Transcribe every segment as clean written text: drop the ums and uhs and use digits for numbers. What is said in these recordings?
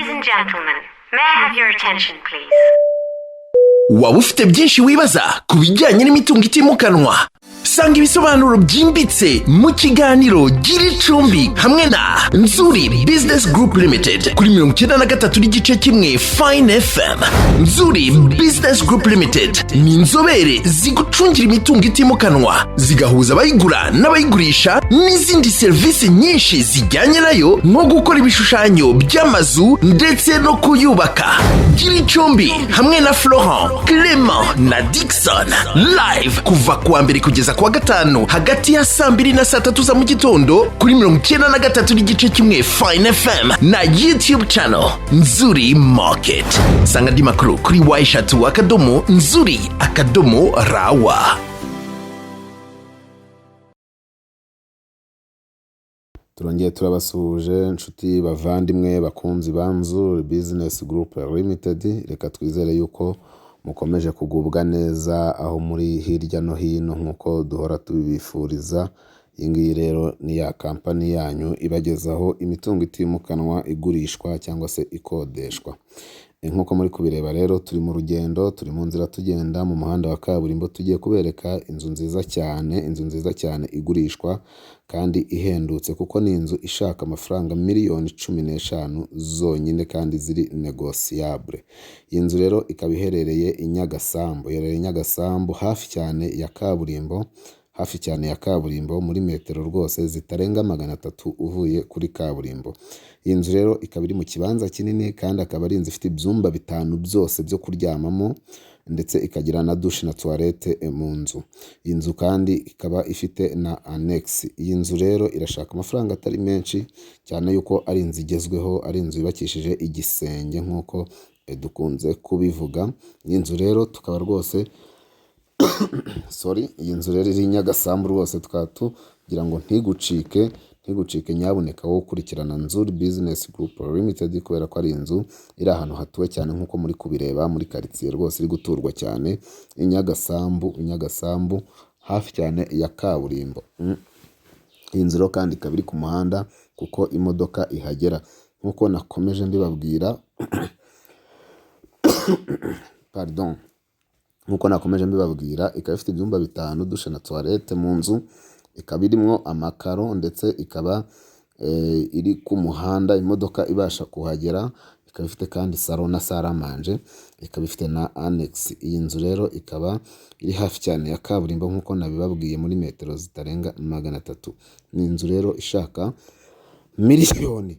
Ladies and gentlemen, may I have your attention, please? Waba ufite byinshi wibaza ku bijyanye n'imitungo itimukanwa? Sanga ibisobanuro byimbitse mu kiganiro Gira Icumbi hamwe na Nzuri Business Group Limited kuri 93 n'igice kimwe Fine FM. Nzuri Business Group Limited ni inzobere zigucungira imitungo itimukanwa, zigahuza abayigura n'abayigurisha n'izindi serivisi nyinshi zijyanye nayo, nko gukora ibishushanyo by'amazu ndetse no kuyubaka. Gira Icumbi hamwe na Florent, Clement na Dixon live kuva kuwa mbere kugeza kuwa gatanu hagati ya saa 2 na saa 3 za mu gitondo kuri 93 n'igice kimwe Fine FM na YouTube channel Nzuri Market. Sanga di makuru kuri @nzuri_rawa. Turongeye turabasuhuje inshuti bavandimwe bakunzi ba Nzuri Business Group Limited. Reka twizere yuko mukomeje kugubwa neza aho muri hirya no hino nkuko duhora tubifuriza. Iyi rero ni ya kampani yanyu ibagezaho imitungo itimukanwa igurishwa cyangwa se ikodeshwa. Nkuko muri kubireba rero turi mu rugendo, turi mu nzira tugenda mu muhanda wa kaburimbo, tugiye kubereka inzu nziza cyane igurishwa kandi ihendutse, kuko ni inzu ishaka amafaranga miliyoni 15 zonyine kandi ziri negotiable. Iyi nzu rero ikaba iherereye i Nyagasambu, hafi cyane ya kaburimbo muri metero rwose zitarenga 300 uvuye kuri kaburimbo. Iyi nzu rero ikaba iri mu kibanza kinini kandi akaba ari inzu ifite ibyumba 5 byose byo kuryamamo, ndetse ikagira na douche na toilette mu nzu. Iyi nzu kandi ikaba ifite na annex. Iyi nzu rero irashaka amafaranga atari menshi cyane yuko ari inzu igezweho, ari inzu yubakishije igisenge nkuko dukunze kubivuga. Iyi nzu rero tukaba rwose iyi nzu rero iri Nyagasambu rwose tukatugira ngo ntigucike nyabuneka wo gukurikirana Nzuri Business Group Limited, kubera ko ari inzu iri ahantu hatuwe cyane nkuko muri kubireba muri quartier rwose iri guturwa cyane i Nyagasambu hafi cyane ya kaburimbo. Iyi nzu rero kandi ikaba iri ku muhanda kuko imodoka ihagera nkuko nakomeje mbibabwira ikaba ifite ibyumba 5, douche na toilette mu nzu, ikaba irimo amakaro, ndetse ikaba iri ku muhanda imodoka ibasha kuhagera. Ikaba ifite kandi salon na salle à manger, ikaba ifite na annex. Iyi nzu rero ikaba iri hafi cyane ya kaburimbo nkuko nabibabwiye muri metero zitarenga 300. Ni inzu rero ishaka miliyoni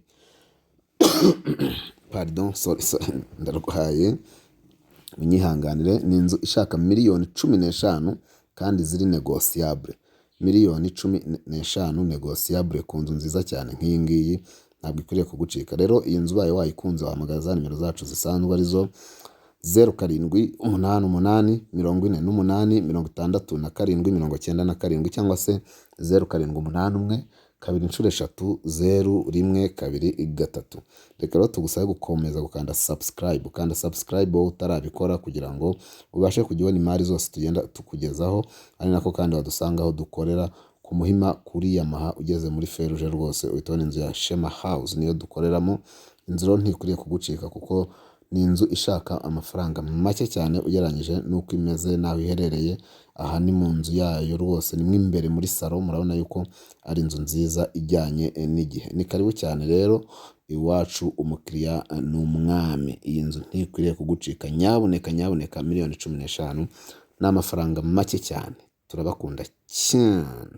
ndarwaye munyihanganire. Ni inzu ishaka miliyoni 15 kandi ziri negotiable. Miliyoni 15 negotiable ku nzu nziza cyane nk'iyi ngiyi ntabwo ikwiriye kugucika. Rero iyi nzu baye wayikunze wahamagaza nimero zacu zisanzwe arizo 0788 48 67 cyangwa se 0781 2 3 Reka rero tugusabe gukomeza gukanda subscribe wowe utarabikora, kugira ngo ubashe kujya ubona imari zose tugenda tukugezaho. Ari nako kandi wadusangaho dukorera ku Muhima kuri Yamaha ugeze muri Feruje rwose uhitona inzu ya Shema House niyo dukoreramo. Inzu rero ntikwiriye kugucika kuko ni inzu ishaka amafaranga make cyane ugereranyije nuko imeze naho iherereye. Aha ni mu nzu yayo rwose, ni imbere muri salon, murabona yuko ari inzu nziza ijyanye n'igihe. Ni karibu cyane rero iwacu, umukiriya ni umwami. Iyi nzu ntikwiriye kugucika, nyabuneka miliyoni 15 n'amafaranga make cyane. Turabakunda cyane.